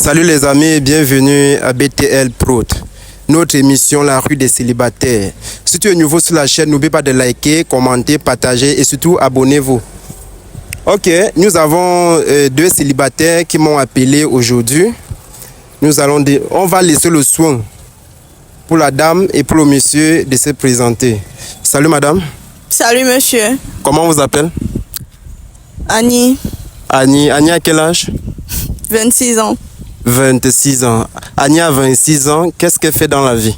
Salut les amis, bienvenue à BTL Prod, notre émission La rue des célibataires. Si tu es nouveau sur la chaîne, n'oublie pas de liker, commenter, partager et surtout abonnez-vous. Ok, nous avons deux célibataires qui m'ont appelé aujourd'hui. On va laisser le soin pour la dame et pour le monsieur de se présenter. Salut madame. Salut monsieur. Comment on vous appelle? Annie. Annie a quel âge? 26 ans. 26 ans. Annie a 26 ans. Qu'est-ce qu'elle fait dans la vie?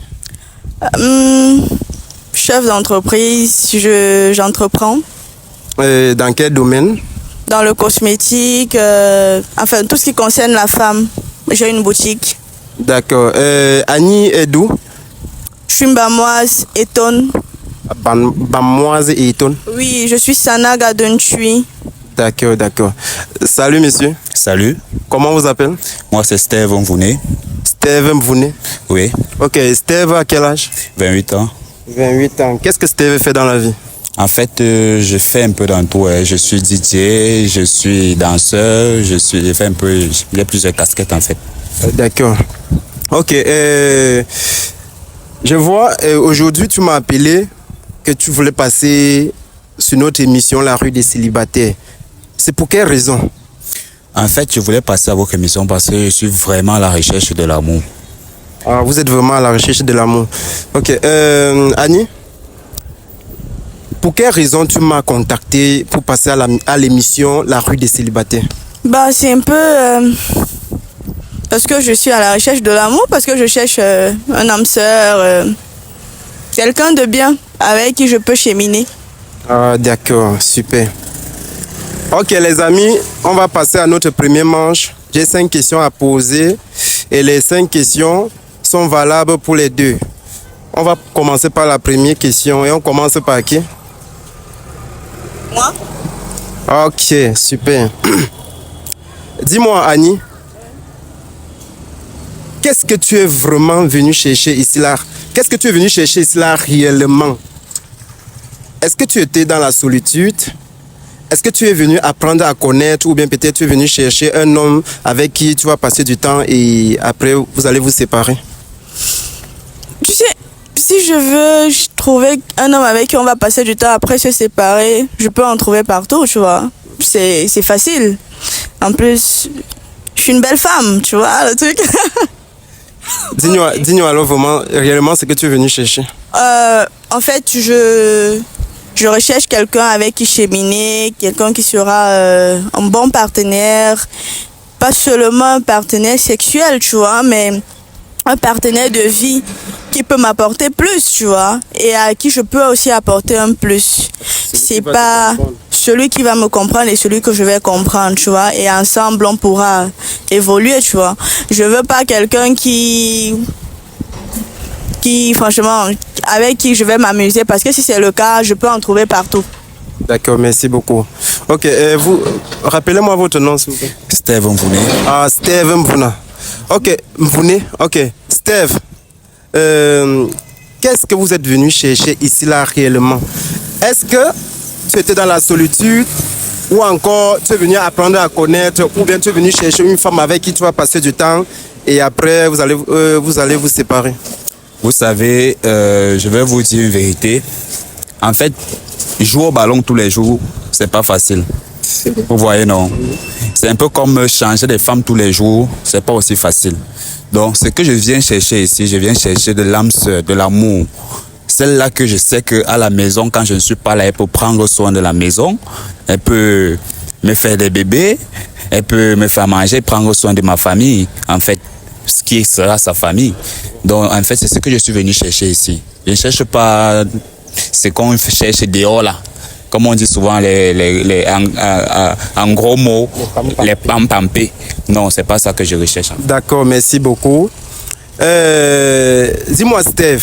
Chef d'entreprise, j'entreprends. Dans quel domaine? Dans le cosmétique, enfin tout ce qui concerne la femme. J'ai une boutique. D'accord. Annie est d'où? Je suis Bamoise, Eton. Bamoise et Eton. Oui, je suis Sanaga Dunchui. D'accord. Salut monsieur. Salut. Comment on vous appelle? Moi c'est Steve Mvouné. Steve Mvouné. Oui. Ok, Steve à quel âge? 28 ans. 28 ans. Qu'est-ce que Steve fait dans la vie? En fait, je fais un peu dans tout. Je suis DJ, je suis danseur, j'ai plusieurs casquettes en fait. D'accord. Ok. Je vois, aujourd'hui tu m'as appelé que tu voulais passer sur notre émission La rue des célibataires. C'est pour quelle raison? En fait, je voulais passer à votre émission parce que je suis vraiment à la recherche de l'amour. Ah, vous êtes vraiment à la recherche de l'amour. Ok. Annie, pour quelle raison tu m'as contacté pour passer à l'émission La rue des célibataires? C'est un peu parce que je suis à la recherche de l'amour, parce que je cherche un âme sœur, quelqu'un de bien avec qui je peux cheminer. Ah, d'accord, super. Ok les amis, on va passer à notre premier manche. J'ai 5 questions à poser et les 5 questions sont valables pour les deux. On va commencer par la première question et on commence par qui? Moi? Ok, super. Dis-moi Annie, qu'est-ce que tu es vraiment venu chercher ici là? Qu'est-ce que tu es venu chercher ici là réellement? Est-ce que tu étais dans la solitude? Est-ce que tu es venu apprendre à connaître ou bien peut-être tu es venu chercher un homme avec qui tu vas passer du temps et après vous allez vous séparer? Tu sais, si je veux trouver un homme avec qui on va passer du temps après se séparer, je peux en trouver partout, tu vois. C'est facile. En plus, je suis une belle femme, tu vois, le truc. Dis-nous alors vraiment, réellement ce que tu es venu chercher. En fait, je recherche quelqu'un avec qui cheminer, quelqu'un qui sera un bon partenaire, pas seulement un partenaire sexuel, tu vois, mais un partenaire de vie qui peut m'apporter plus, tu vois, et à qui je peux aussi apporter un plus. C'est pas celui qui va me comprendre et celui que je vais comprendre, tu vois, et ensemble on pourra évoluer, tu vois. Je veux pas quelqu'un qui franchement, avec qui je vais m'amuser, parce que si c'est le cas, je peux en trouver partout. D'accord, merci beaucoup. Ok, vous, rappelez-moi votre nom s'il vous plaît. Steve Mvouné. Ah, Steve Mvuna. Ok, Mvouné, ok. Steve, qu'est-ce que vous êtes venu chercher ici là réellement? Est-ce que tu étais dans la solitude ou encore tu es venu apprendre à connaître ou bien tu es venu chercher une femme avec qui tu vas passer du temps et après vous allez vous séparer? Vous savez, je vais vous dire une vérité. En fait, jouer au ballon tous les jours, c'est pas facile. Vous voyez, non? C'est un peu comme changer de femme tous les jours, c'est pas aussi facile. Donc, ce que je viens chercher ici, je viens chercher de l'âme sœur, de l'amour. Celle-là que je sais qu'à la maison, quand je ne suis pas là, elle peut prendre soin de la maison. Elle peut me faire des bébés. Elle peut me faire manger, prendre soin de ma famille. En fait, ce qui sera sa famille. Donc, en fait, c'est ce que je suis venu chercher ici. Je ne cherche pas ce qu'on cherche dehors là. Comme on dit souvent, en gros mots, les pampés. Non, c'est pas ça que je recherche. D'accord, merci beaucoup. Dis-moi, Steph,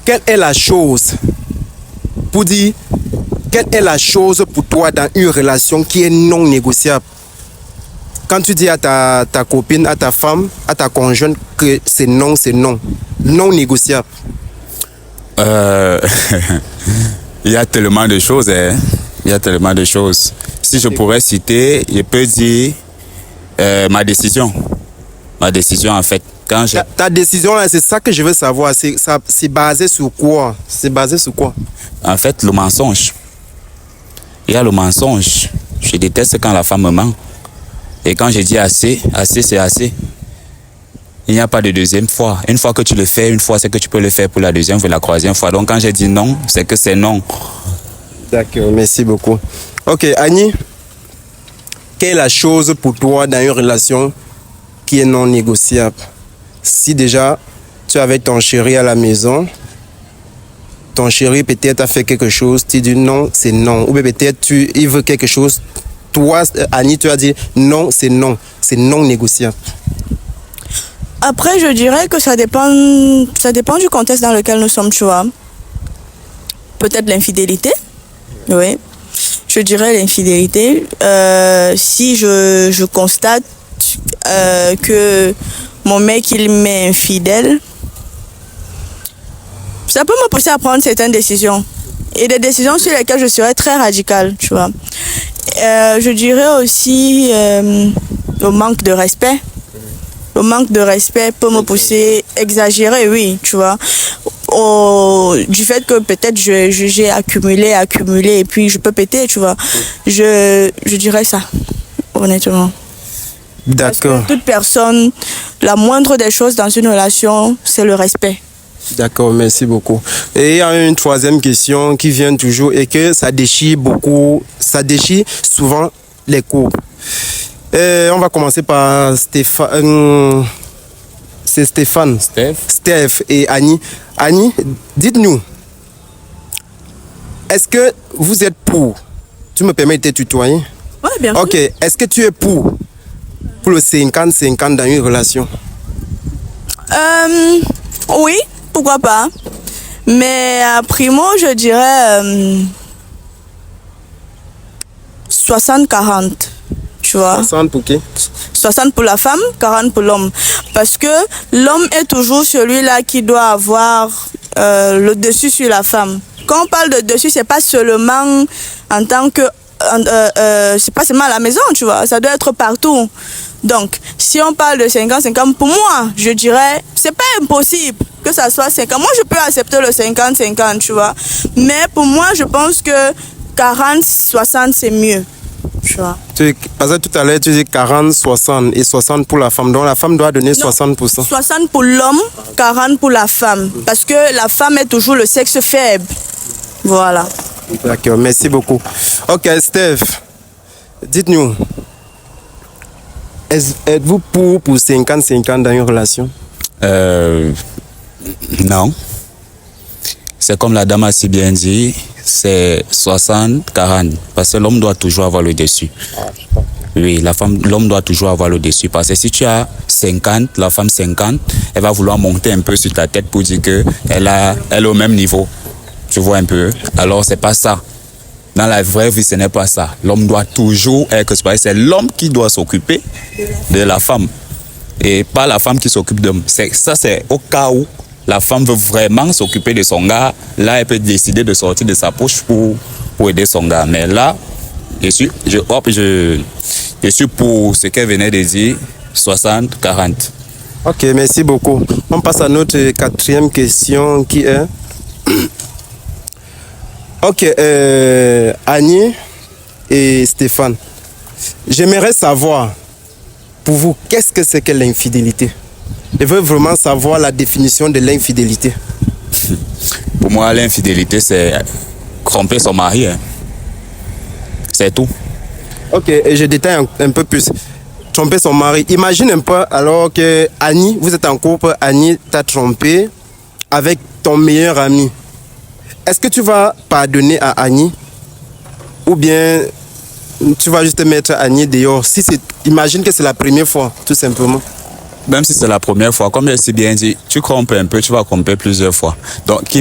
quelle est la chose pour dire, quelle est la chose pour toi dans une relation qui est non négociable? Quand tu dis à ta copine, à ta femme, à ta conjointe que c'est non négociable. Il y a tellement de choses, hein. Il y a tellement de choses. Si je pourrais citer, je peux dire Ma décision. Ma décision, en fait. Quand j'ai... Ta décision, là, c'est ça que je veux savoir. C'est basé sur quoi? C'est basé sur quoi? En fait, le mensonge. Il y a le mensonge. Je déteste quand la femme me ment. Et quand je dis assez, assez, c'est assez. Il n'y a pas de deuxième fois. Une fois que tu le fais, une fois, c'est que tu peux le faire pour la deuxième fois, la troisième fois. Donc, quand j'ai dit non, c'est que c'est non. D'accord, merci beaucoup. Ok, Annie, quelle est la chose pour toi dans une relation qui est non négociable? Si déjà tu es avec ton chéri à la maison, ton chéri peut-être a fait quelque chose, tu dis non, c'est non. Ou bien peut-être il veut quelque chose, toi, Annie, tu as dit non, c'est non négociable. Après, je dirais que ça dépend du contexte dans lequel nous sommes, tu vois. Peut-être l'infidélité, oui. Je dirais l'infidélité. Si je constate que mon mec, il m'est infidèle, ça peut me pousser à prendre certaines décisions. Et des décisions sur lesquelles je serais très radicale, tu vois. Je dirais aussi le manque de respect. Le manque de respect peut me pousser à exagérer, oui, tu vois. Du fait que peut-être j'ai accumulé, et puis je peux péter, tu vois. Je dirais ça, honnêtement. D'accord. Parce que toute personne, la moindre des choses dans une relation, c'est le respect. D'accord, merci beaucoup. Et il y a une troisième question qui vient toujours et que ça déchire beaucoup, ça déchire souvent les couples. On va commencer par Stéphane. C'est Stéphane. Steph et Annie. Annie, dites-nous, est-ce que vous êtes pour? Tu me permets de te tutoyer? Oui, bien sûr. Ok, est-ce que tu es pour le 50-50 dans une relation? Oui, pourquoi pas. Mais à primo, je dirais 60-40. Tu vois? 60 pour qui? 60 pour la femme, 40 pour l'homme. Parce que l'homme est toujours celui-là qui doit avoir le dessus sur la femme. Quand on parle de dessus, c'est pas seulement en tant que... c'est pas seulement à la maison, tu vois. Ça doit être partout. Donc, si on parle de 50-50, pour moi, je dirais, c'est pas impossible que ça soit 50. Moi, je peux accepter le 50-50, tu vois. Mais pour moi, je pense que 40-60, c'est mieux. Tu vois. Parce que tout à l'heure, tu dis 40-60 et 60 pour la femme. Donc la femme doit donner 60%. 60 pour l'homme, 40 pour la femme. Parce que la femme est toujours le sexe faible. Voilà. D'accord, merci beaucoup. Ok, Steph, dites-nous, êtes-vous pour 50-50 dans une relation? Non. C'est comme la dame a si bien dit, c'est 60-40. Parce que l'homme doit toujours avoir le dessus. Oui, l'homme doit toujours avoir le dessus. Parce que si tu as 50, la femme 50, elle va vouloir monter un peu sur ta tête pour dire qu'elle est au même niveau. Tu vois un peu? Alors, c'est pas ça. Dans la vraie vie, ce n'est pas ça. L'homme doit toujours être... C'est l'homme qui doit s'occuper de la femme. Et pas la femme qui s'occupe d'homme. Ça, c'est au cas où la femme veut vraiment s'occuper de son gars. Là, elle peut décider de sortir de sa poche pour aider son gars. Mais là, je suis pour ce qu'elle venait de dire, 60-40. Ok, merci beaucoup. On passe à notre quatrième question qui est... Ok, Annie et Stéphane, j'aimerais savoir, pour vous, qu'est-ce que c'est que l'infidélité? Je veux vraiment savoir la définition de l'infidélité. Pour moi, l'infidélité, c'est tromper son mari. Hein. C'est tout. Ok, et je détaille un peu plus. Tromper son mari. Imagine un peu, alors que Annie, vous êtes en couple, Annie t'a trompé avec ton meilleur ami. Est-ce que tu vas pardonner à Annie ou bien tu vas juste mettre Annie dehors? Imagine que c'est la première fois, tout simplement. Même si c'est la première fois, comme je l'ai bien dit, tu trompes un peu, tu vas tromper plusieurs fois. Donc, qui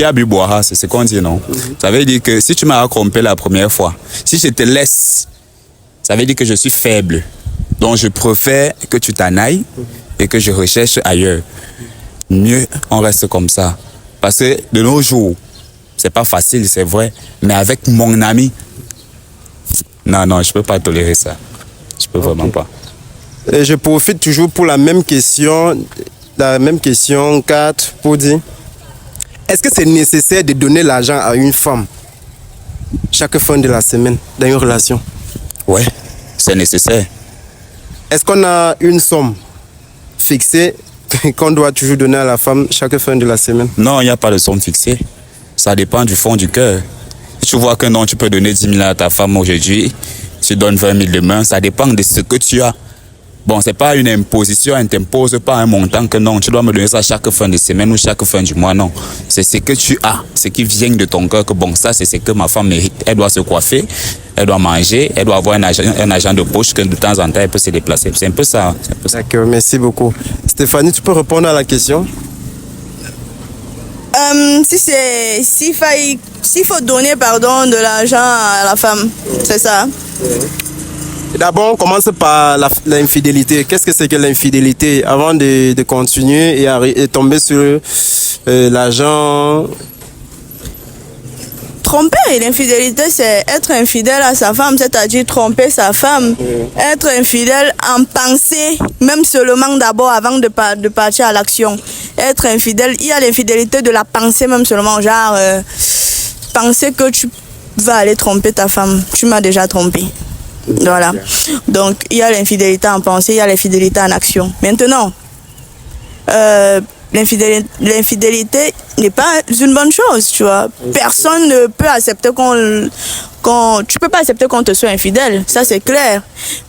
a bu boira, c'est ce qu'on dit, non? Ça veut dire que si tu m'as trompé la première fois, si je te laisse, ça veut dire que je suis faible. Donc, je préfère que tu t'en ailles et que je recherche ailleurs. Mieux, on reste comme ça. Parce que de nos jours, c'est pas facile, c'est vrai, mais avec mon ami, non, je peux pas tolérer ça. Je peux vraiment pas. Et je profite toujours pour la même question 4, pour dire, est-ce que c'est nécessaire de donner l'argent à une femme chaque fin de la semaine dans une relation? Ouais, c'est nécessaire. Est-ce qu'on a une somme fixée qu'on doit toujours donner à la femme chaque fin de la semaine? Non, il n'y a pas de somme fixée. Ça dépend du fond du cœur. Si tu vois que non, tu peux donner 10 000 à ta femme aujourd'hui, tu donnes 20 000 demain, ça dépend de ce que tu as. Bon, c'est pas une imposition, elle ne t'impose pas un montant que non, tu dois me donner ça chaque fin de semaine ou chaque fin du mois, non. C'est ce que tu as, ce qui vient de ton cœur, que bon, ça c'est ce que ma femme mérite. Elle doit se coiffer, elle doit manger, elle doit avoir un agent de poche que de temps en temps elle peut se déplacer. C'est un peu ça. D'accord, merci beaucoup. Stéphanie, tu peux répondre à la question? S'il faut donner de l'argent à la femme, c'est ça. D'abord, on commence par l'infidélité. Qu'est-ce que c'est que l'infidélité? Avant de continuer et tomber sur l'argent. Tromper, l'infidélité, c'est être infidèle à sa femme, c'est-à-dire tromper sa femme. Être infidèle en pensée, même seulement d'abord avant de partir à l'action. Être infidèle, il y a l'infidélité de la pensée même seulement, genre penser que tu vas aller tromper ta femme, tu m'as déjà trompé. Voilà. Donc, il y a l'infidélité en pensée, il y a l'infidélité en action. Maintenant, l'infidélité n'est pas une bonne chose, tu vois. Personne ne peut accepter tu peux pas accepter qu'on te soit infidèle, ça c'est clair.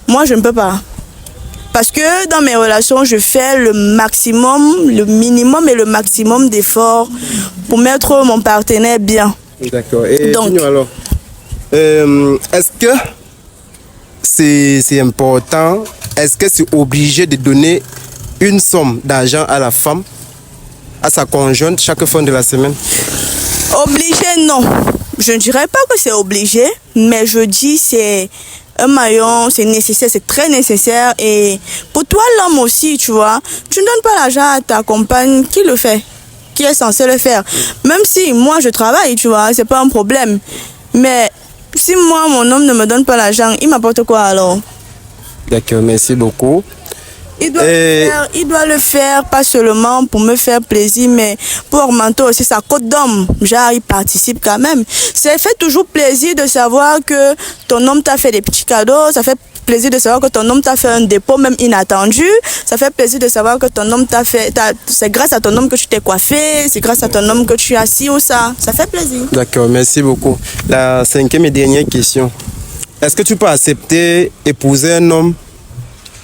Moi, je ne peux pas. Parce que dans mes relations, je fais le maximum, le minimum et le maximum d'efforts pour mettre mon partenaire bien. D'accord. Et donc, alors, est-ce que c'est important, est-ce que c'est obligé de donner une somme d'argent à la femme, à sa conjointe, chaque fin de la semaine? Obligé, non. Je ne dirais pas que c'est obligé, mais je dis c'est un maillon, c'est nécessaire, c'est très nécessaire. Et pour toi, l'homme aussi, tu vois, tu ne donnes pas l'argent à ta compagne, qui le fait? Qui est censé le faire? Même si moi, je travaille, tu vois, c'est pas un problème. Mais si moi, mon homme ne me donne pas l'argent, il m'apporte quoi alors? D'accord, merci beaucoup. Il doit le faire, pas seulement pour me faire plaisir, mais pour augmenter aussi sa cote d'homme. Genre, il participe quand même. Ça fait toujours plaisir de savoir que ton homme t'a fait des petits cadeaux. Ça fait plaisir de savoir que ton homme t'a fait un dépôt même inattendu. Ça fait plaisir de savoir que ton homme c'est grâce à ton homme que tu t'es coiffé. C'est grâce à ton homme que tu as ci ou ça. Ça fait plaisir. D'accord, merci beaucoup. La 5e et dernière question. Est-ce que tu peux accepter épouser un homme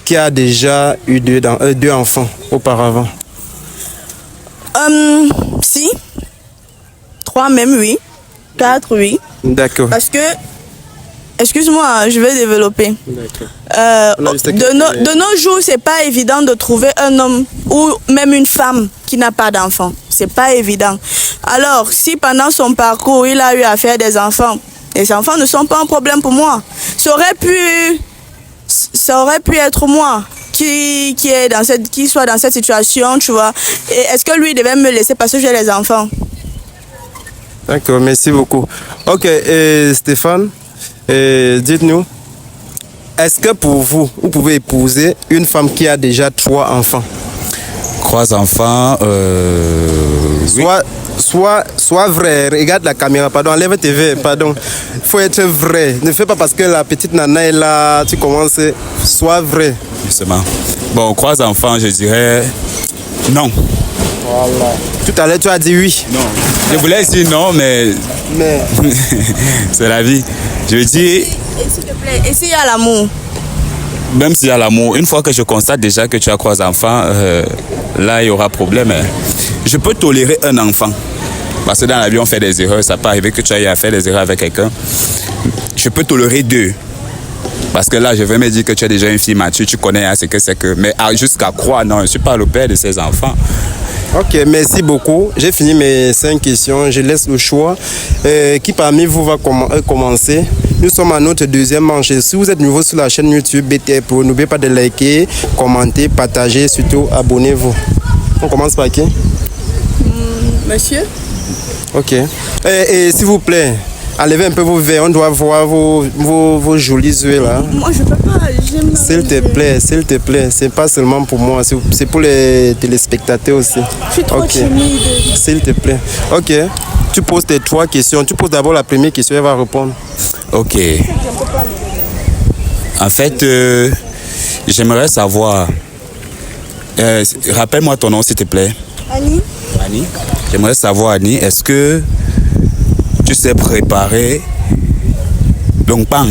qui a déjà eu deux enfants auparavant? Si. 3 même, oui. 4, oui. D'accord. Parce que, excuse-moi, je vais développer. De nos jours, c'est pas évident de trouver un homme ou même une femme qui n'a pas d'enfants. C'est pas évident. Alors, si pendant son parcours, il a eu à faire des enfants, les enfants ne sont pas un problème pour moi. Ça aurait pu être moi qui soit dans cette situation, tu vois. Et est-ce que lui devait me laisser parce que j'ai les enfants? D'accord, merci beaucoup. Ok, Stéphane, dites-nous, est-ce que pour vous, vous pouvez épouser une femme qui a déjà 3 enfants? 3 enfants, oui. Sois vrai, regarde la caméra, pardon, enlève TV, pardon. Il faut être vrai. Ne fais pas parce que la petite nana est là, tu commences. Sois vrai. Justement. Bon, 3 enfants, je dirais non. Voilà. Tout à l'heure, tu as dit oui. Non. Je voulais dire non, mais. C'est la vie. Je veux dire. Et s'il te plaît, et s'il y a l'amour? Même s'il y a l'amour, une fois que je constate déjà que tu as 3 enfants, là, il y aura problème. Je peux tolérer un enfant. Parce que dans la vie, on fait des erreurs. Ça peut arriver que tu aies à faire des erreurs avec quelqu'un. Je peux tolérer 2. Parce que là, je vais me dire que tu es déjà une fille mature, tu connais ce que c'est que. Mais jusqu'à croire, non, je ne suis pas le père de ces enfants. Ok, merci beaucoup. J'ai fini mes 5 questions. Je laisse le choix. Qui parmi vous va commencer? Nous sommes à notre 2e manche. Si vous êtes nouveau sur la chaîne YouTube BTL Pro, n'oubliez pas de liker, commenter, partager, surtout abonnez-vous. On commence par qui? Monsieur? Ok. Et s'il vous plaît, Enlevez un peu vos verres, on doit voir vos jolis yeux là. Moi, je peux pas. J'aime S'il te plaît. C'est pas seulement pour moi, c'est pour les téléspectateurs aussi. Je suis trop timide. S'il te plaît. Ok. Tu poses tes 3 questions. Tu poses d'abord la première question, elle va répondre. Ok. En fait, j'aimerais savoir. Rappelle-moi ton nom, s'il te plaît. Annie? Annie. J'aimerais savoir, Annie, est-ce que tu sais préparer l'ongpangs?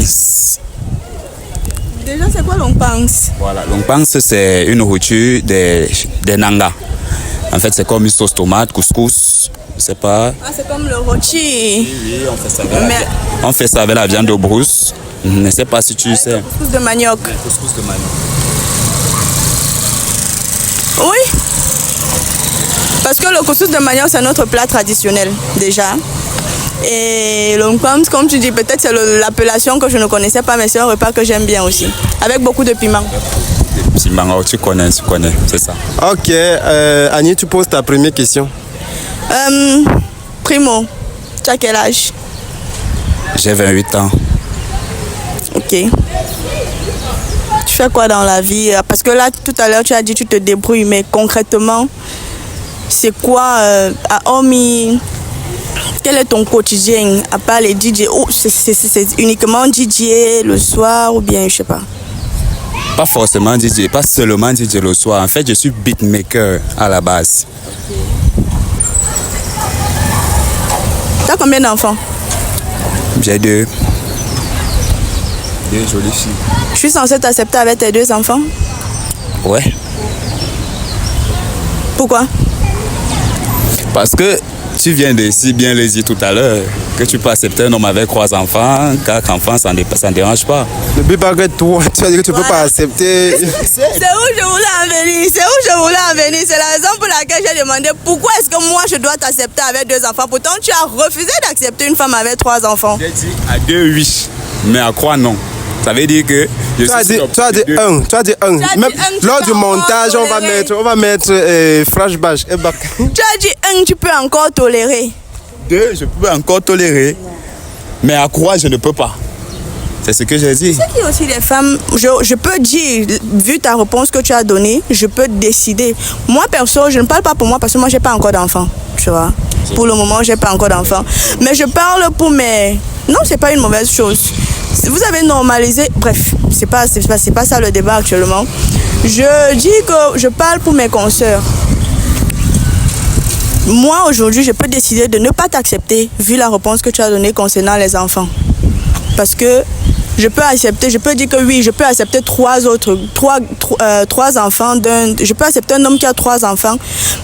Déjà, c'est quoi l'ongpangs? Voilà, l'ongpangs, c'est une nourriture des Nanga. En fait, c'est comme une sauce tomate, couscous. Je sais pas. Ah, c'est comme le rôti. Oui, on fait ça avec la viande de brousse. Je ne sais pas si tu sais. Couscous de manioc. Couscous de manioc. Oui. Parce que le couscous de manioc, c'est notre plat traditionnel, déjà. Et l'ongpangs, comme tu dis, peut-être c'est l'appellation que je ne connaissais pas, mais c'est un repas que j'aime bien aussi. Avec beaucoup de piment. Piment, tu connais, c'est ça. Ok. Annie, tu poses ta première question. Primo, tu as quel âge? J'ai 28 ans. Ok. Tu fais quoi dans la vie? Parce que là, tout à l'heure, tu as dit que tu te débrouilles, mais concrètement, c'est quoi à Omi? Quel est ton quotidien à part les DJ? Oh, c'est uniquement DJ le soir ou bien je sais pas? Pas forcément DJ, pas seulement DJ le soir. En fait, je suis beatmaker à la base. T'as combien d'enfants? J'ai 2. 2 jolies filles. Je suis censée t'accepter avec tes 2 enfants? Ouais. Pourquoi? Parce que tu viens de si bien le dire tout à l'heure, que tu peux accepter un homme avec 3 enfants, 4 enfants, ça ne dérange pas. Ne peux pas que toi, tu as dit que tu ne peux pas accepter. C'est où je voulais en venir. C'est la raison pour laquelle j'ai demandé pourquoi est-ce que moi je dois t'accepter avec 2 enfants. Pourtant, tu as refusé d'accepter une femme avec 3 enfants. J'ai dit à 2, oui, mais à 3, non. Ça veut dire que je Tu as dit 1. Tu as dit 1. Même lors du montage, on va mettre flashback. Tu as dit 1, tu peux encore tolérer. 2, je peux encore tolérer. Mais à 3, je ne peux pas. C'est ce que j'ai dit. C'est qui aussi les femmes, je peux dire, vu ta réponse que tu as donnée, je peux décider. Moi, perso, je ne parle pas pour moi parce que moi, je n'ai pas encore d'enfant. Tu vois. Pour le moment, je n'ai pas encore d'enfant. Mais je parle pour mes... Non, ce n'est pas une mauvaise chose. Vous avez normalisé... Bref, c'est pas ça le débat actuellement. Je dis que je parle pour mes consoeurs. Moi, aujourd'hui, je peux décider de ne pas t'accepter vu la réponse que tu as donnée concernant les enfants. Parce que je peux accepter, je peux dire que oui, je peux accepter 3 enfants je peux accepter un homme qui a 3 enfants,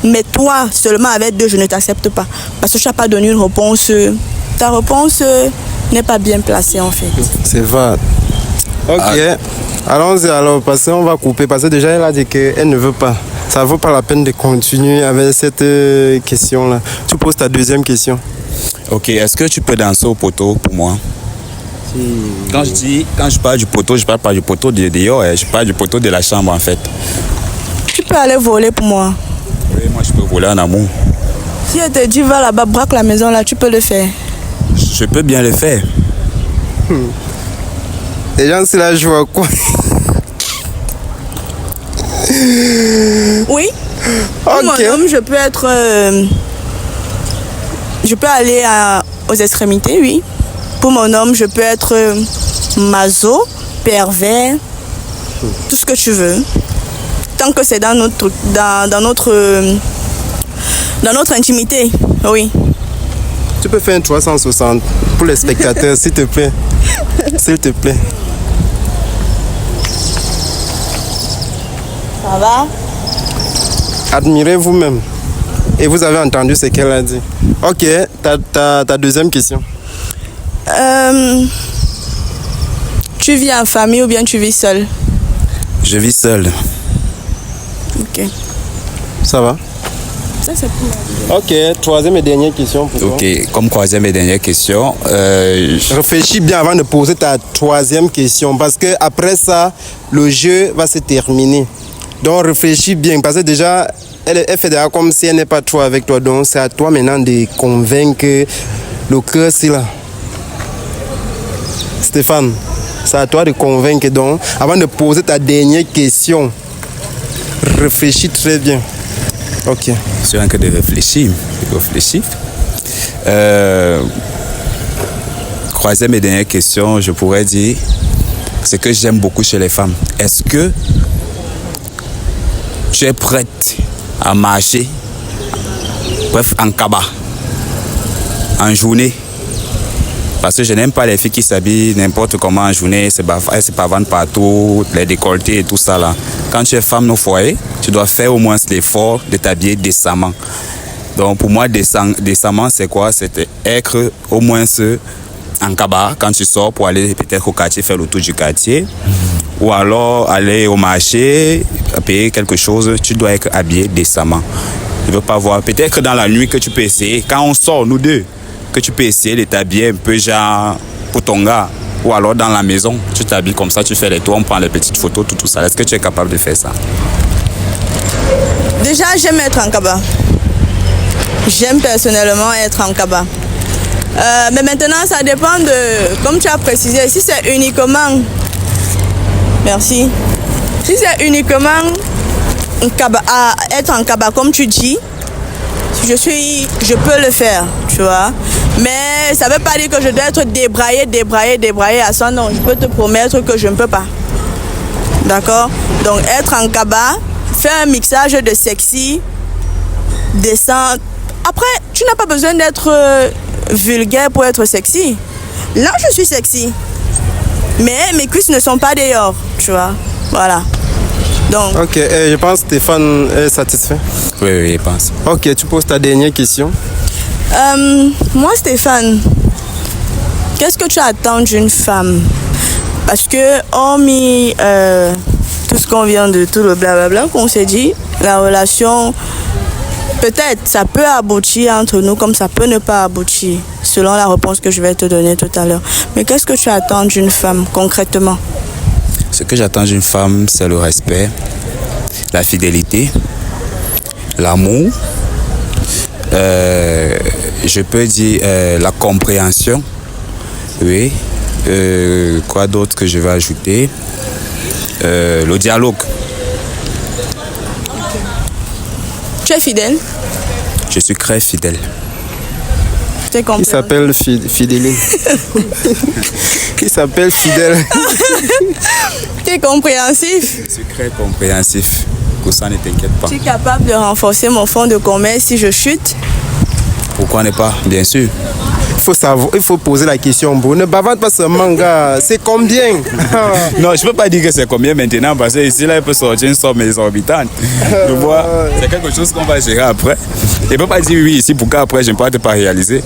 mais toi, seulement avec 2, je ne t'accepte pas. Parce que tu n'as pas donné une réponse. Ta réponse n'est pas bien placée en fait. C'est vrai. Ok. Allons-y alors, parce qu'on va couper. Parce que déjà, elle a dit qu'elle ne veut pas. Ça ne vaut pas la peine de continuer avec cette question-là. Tu poses ta deuxième question. Ok, est-ce que tu peux danser au poteau pour moi? Quand je parle du poteau, je parle pas du poteau de dehors, je parle du poteau de la chambre en fait. Tu peux aller voler pour moi? Oui, moi je peux voler en amour. Si elle te dit va là-bas, braque la maison là, tu peux le faire? Je peux bien le faire. Les gens, c'est la joie quoi? Oui. Pour mon homme, je peux être... je peux aller aux extrémités, oui. Pour mon homme, je peux être maso, pervers, tout ce que tu veux. Tant que c'est dans notre intimité, oui. Tu peux faire un 360 pour les spectateurs, s'il te plaît. S'il te plaît. Ça va? Admirez vous-même. Et vous avez entendu ce qu'elle a dit. Ok, ta deuxième question. Tu vis en famille ou bien tu vis seul? Je vis seul. Ok. Ça va? Ça, c'est pour moi. Ok, troisième et dernière question pour toi. Ok, comme troisième et dernière question. Réfléchis bien avant de poser ta troisième question parce que après ça, le jeu va se terminer. Donc réfléchis bien parce que déjà, elle fait déjà comme si elle n'est pas trop avec toi. Donc c'est à toi maintenant de convaincre le cœur, c'est là. Stéphane, c'est à toi de convaincre donc. Avant de poser ta dernière question, réfléchis très bien. Ok. Je suis en train de réfléchir. Croiser mes dernières questions, je pourrais dire ce que j'aime beaucoup chez les femmes. Est-ce que tu es prête à marcher, bref, en kaba, en journée? Parce que je n'aime pas les filles qui s'habillent n'importe comment en journée, elles se pavane partout, les décolletés et tout ça là. Quand tu es femme au foyer, tu dois faire au moins l'effort de t'habiller décemment. Donc pour moi, décemment, c'est quoi? C'est être au moins en kaba quand tu sors pour aller peut-être au quartier, faire le tour du quartier. Ou alors aller au marché, payer quelque chose, tu dois être habillé décemment. Je ne veux pas voir, peut-être dans la nuit que tu peux essayer, quand on sort nous deux, que tu peux essayer de t'habiller un peu genre pour ton gars. Ou alors dans la maison, tu t'habilles comme ça, tu fais les tours, on prend les petites photos, tout ça. Est-ce que tu es capable de faire ça? Déjà, j'aime être en kaba. J'aime personnellement être en kaba. Mais maintenant, ça dépend de, comme tu as précisé, si c'est uniquement... Merci. Si c'est uniquement être en kaba, comme tu dis, je peux le faire, tu vois. Mais ça ne veut pas dire que je dois être débraillé à ça. Non, je peux te promettre que je ne peux pas. D'accord? Donc, être en kaba, faire un mixage de sexy, décent. Après, tu n'as pas besoin d'être vulgaire pour être sexy. Là, je suis sexy. Mais mes cuisses ne sont pas dehors, tu vois. Voilà. Donc. Ok, je pense que Stéphane est satisfait. Oui, je pense. Ok, tu poses ta dernière question. Moi, Stéphane, qu'est-ce que tu attends d'une femme? Parce que, hormis tout ce qu'on vient de tout le blablabla qu'on s'est dit, la relation, peut-être, ça peut aboutir entre nous comme ça peut ne pas aboutir, selon la réponse que je vais te donner tout à l'heure. Mais qu'est-ce que tu attends d'une femme, concrètement? Ce que j'attends d'une femme, c'est le respect, la fidélité, l'amour, je peux dire la compréhension, oui. Quoi d'autre que je vais ajouter? Le dialogue. Tu es fidèle? Je suis très fidèle. Il s'appelle Fidéline. Il s'appelle Fidèle. Tu es compréhensif? Je suis très compréhensif. Pour ça, ne t'inquiète pas. Tu es capable de renforcer mon fonds de commerce si je chute? Pourquoi ne pas? Bien sûr. Il faut poser la question. Bon, ne bavante pas ce manga. C'est combien? Non, je ne peux pas dire que c'est combien maintenant parce que ici, là, il peut sortir une somme exorbitante. Tu vois, c'est quelque chose qu'on va gérer après. Je ne peux pas dire oui ici pour qu'après, je ne peux pas réaliser.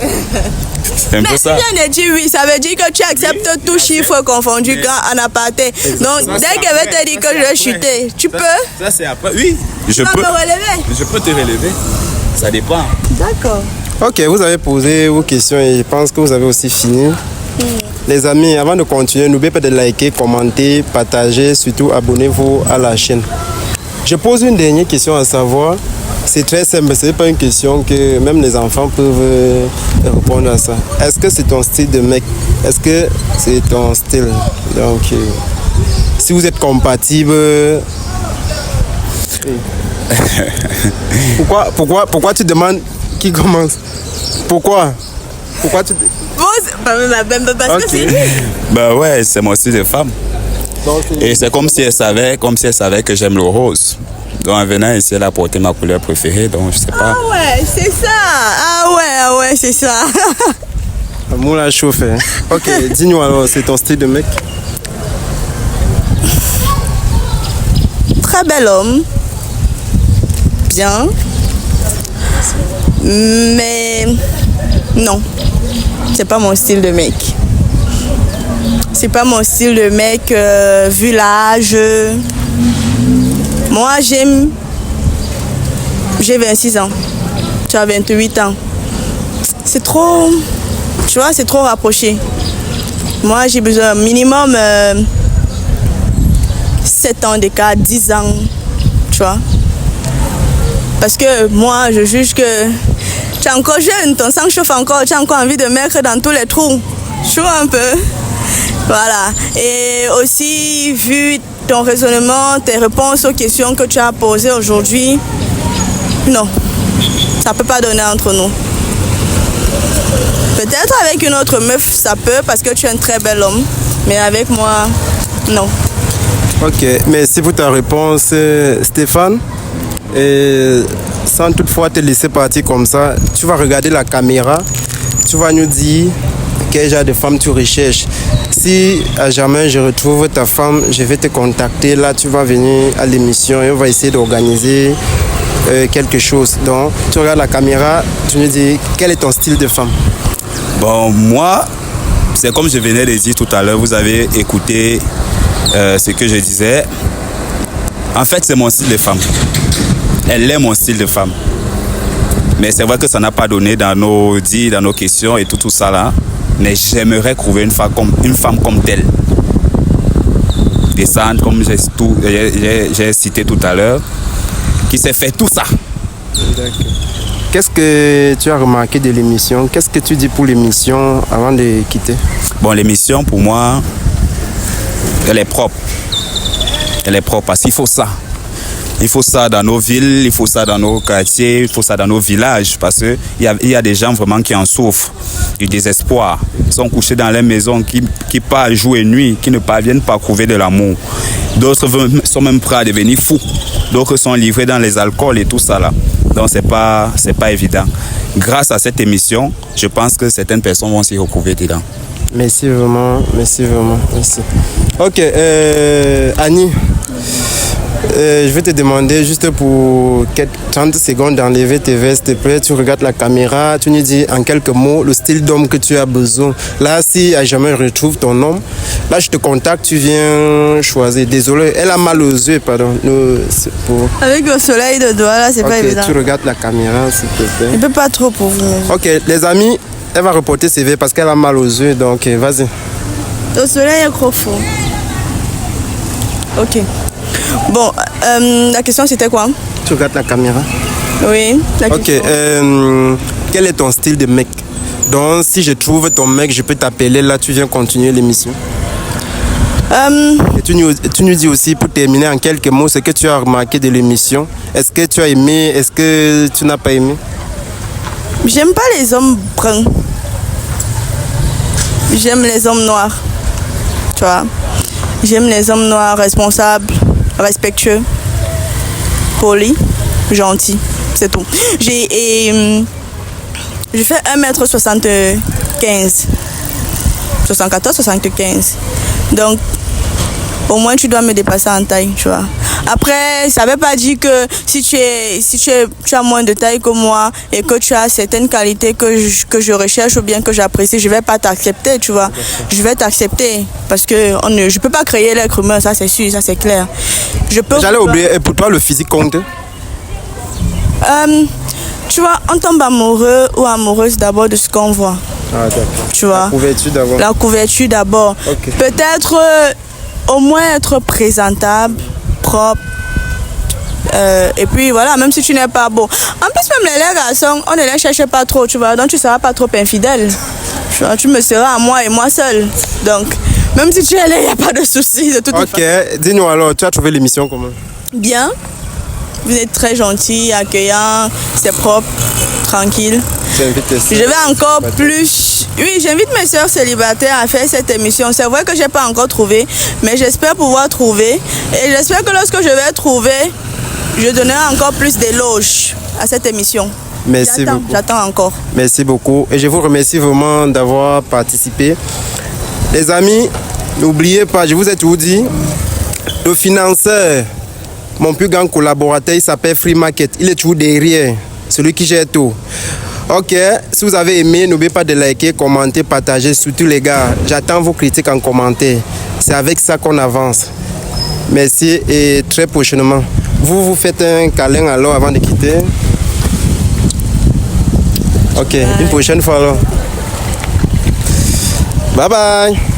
C'est un peu ça. Mais si je ne dis oui, ça veut dire que tu acceptes tout chiffre confondu en aparté. Donc, dès qu'elle va te dire que je vais chuter, tu peux? Ça, c'est après. Oui, je peux. Me relever? Je peux te relever. Ça dépend. D'accord. Ok, vous avez posé vos questions et je pense que vous avez aussi fini. Les amis, avant de continuer, n'oubliez pas de liker, commenter, partager, surtout abonnez-vous à la chaîne. Je pose une dernière question à savoir, c'est très simple, ce n'est pas une question que même les enfants peuvent répondre à ça. Est-ce que c'est ton style de mec? Est-ce que c'est ton style? Donc, si vous êtes compatible... Pourquoi tu demandes qui commence? Pourquoi tu... Parce que c'est lui. Bah ouais, c'est mon style de femme. Donc, et c'est comme si elle savait que j'aime le rose. Donc en venant ici, elle a porté ma couleur préférée, donc je sais pas. Ah ouais, c'est ça. Ah ouais, c'est ça. Moulin chauffé. Ok, dis-nous alors, c'est ton style de mec? Très bel homme. Bien. Mais non, c'est pas mon style de mec. C'est pas mon style de mec vu l'âge. Moi, j'ai 26 ans. Tu as 28 ans. C'est trop, tu vois, c'est trop rapproché. Moi, j'ai besoin minimum 7 ans d'écart, 10 ans, tu vois. Parce que moi, je juge que tu es encore jeune, ton sang chauffe encore, tu as encore envie de mettre dans tous les trous. Chaud un peu. Voilà. Et aussi, vu ton raisonnement, tes réponses aux questions que tu as posées aujourd'hui, non, ça ne peut pas donner entre nous. Peut-être avec une autre meuf, ça peut, parce que tu es un très bel homme. Mais avec moi, non. Ok, merci pour ta réponse, Stéphane. Et sans toutefois te laisser partir comme ça, tu vas regarder la caméra, tu vas nous dire quel genre de femme tu recherches. Si à jamais je retrouve ta femme, je vais te contacter. Là, tu vas venir à l'émission et on va essayer d'organiser quelque chose. Donc, tu regardes la caméra, tu nous dis quel est ton style de femme. Bon, moi, c'est comme je venais de dire tout à l'heure, vous avez écouté ce que je disais. En fait, c'est mon style de femme. Elle est mon style de femme. Mais c'est vrai que ça n'a pas donné dans nos dits, dans nos questions et tout ça là. Mais j'aimerais trouver une femme comme telle. Descendre, comme j'ai cité tout à l'heure, qui s'est fait tout ça. Qu'est-ce que tu as remarqué de l'émission? Qu'est-ce que tu dis pour l'émission avant de quitter? Bon, l'émission, pour moi, elle est propre. Elle est propre parce qu'il faut ça. Il faut ça dans nos villes, il faut ça dans nos quartiers, il faut ça dans nos villages parce qu'il y a des gens vraiment qui en souffrent, du désespoir. Ils sont couchés dans les maisons, qui partent jour et nuit, qui ne parviennent pas à trouver de l'amour. D'autres sont même prêts à devenir fous. D'autres sont livrés dans les alcools et tout ça là. Donc c'est pas évident. Grâce à cette émission, je pense que certaines personnes vont s'y retrouver dedans. Merci vraiment, merci. Ok, Annie, je vais te demander juste pour 30 secondes d'enlever tes vestes, s'il te plaît. Tu regardes la caméra, tu nous dis en quelques mots le style d'homme que tu as besoin. Là, si à jamais je retrouve ton homme, là je te contacte, tu viens choisir. Désolé, elle a mal aux yeux, pardon. Avec le soleil de doigt, là, c'est pas évident. Tu regardes la caméra, s'il te plaît. Je ne peux pas trop pour vous. Ok, les amis, elle va reporter ses verres parce qu'elle a mal aux yeux, donc vas-y. Le soleil est trop fort. Ok. Bon, la question c'était quoi? Tu regardes la caméra? Oui, la question. Ok, quel est ton style de mec? Donc, si je trouve ton mec, je peux t'appeler, là, tu viens continuer l'émission. Et tu nous dis aussi, pour terminer en quelques mots, ce que tu as remarqué de l'émission. Est-ce que tu as aimé? Est-ce que tu n'as pas aimé? J'aime pas les hommes bruns. J'aime les hommes noirs. Tu vois? J'aime les hommes noirs responsables, respectueux, polis, gentils. C'est tout. Je fais 1m75. 74, 75. Donc, au moins, tu dois me dépasser en taille, tu vois. Après, ça ne veut pas dire que si tu as moins de taille que moi et que tu as certaines qualités que je recherche ou bien que j'apprécie, je ne vais pas t'accepter, tu vois. Je vais t'accepter parce que je ne peux pas créer l'être humain, ça c'est sûr, ça c'est clair. J'allais oublier, et pour toi, le physique compte? Tu vois, on tombe amoureux ou amoureuse d'abord de ce qu'on voit. Ah, d'accord. Tu vois? La couverture d'abord. La couverture d'abord. Okay. Peut-être au moins être présentable, propre. Et puis voilà, même si tu n'es pas beau. En plus, même les garçons, on ne les cherche pas trop, tu vois. Donc tu ne seras pas trop infidèle. Tu vois, tu me seras à moi et moi seul. Donc, même si tu es là, il n'y a pas de souci de toute façon. Ok, dis-nous alors, tu as trouvé l'émission comment? Bien. Vous êtes très gentil, accueillant, c'est propre, tranquille. Je vais encore plus... Oui, j'invite mes soeurs célibataires à faire cette émission. C'est vrai que je n'ai pas encore trouvé, mais j'espère pouvoir trouver. Et j'espère que lorsque je vais trouver, je donnerai encore plus d'éloges à cette émission. Merci beaucoup. J'attends encore. Merci beaucoup. Et je vous remercie vraiment d'avoir participé. Les amis, n'oubliez pas, je vous ai tout dit, le financeur, mon plus grand collaborateur, il s'appelle Free Market. Il est toujours derrière, celui qui gère tout. Ok, si vous avez aimé, n'oubliez pas de liker, commenter, partager. Surtout les gars, j'attends vos critiques en commentaire. C'est avec ça qu'on avance. Merci et très prochainement. Vous faites un câlin alors avant de quitter. Ok, une prochaine fois alors. Bye bye.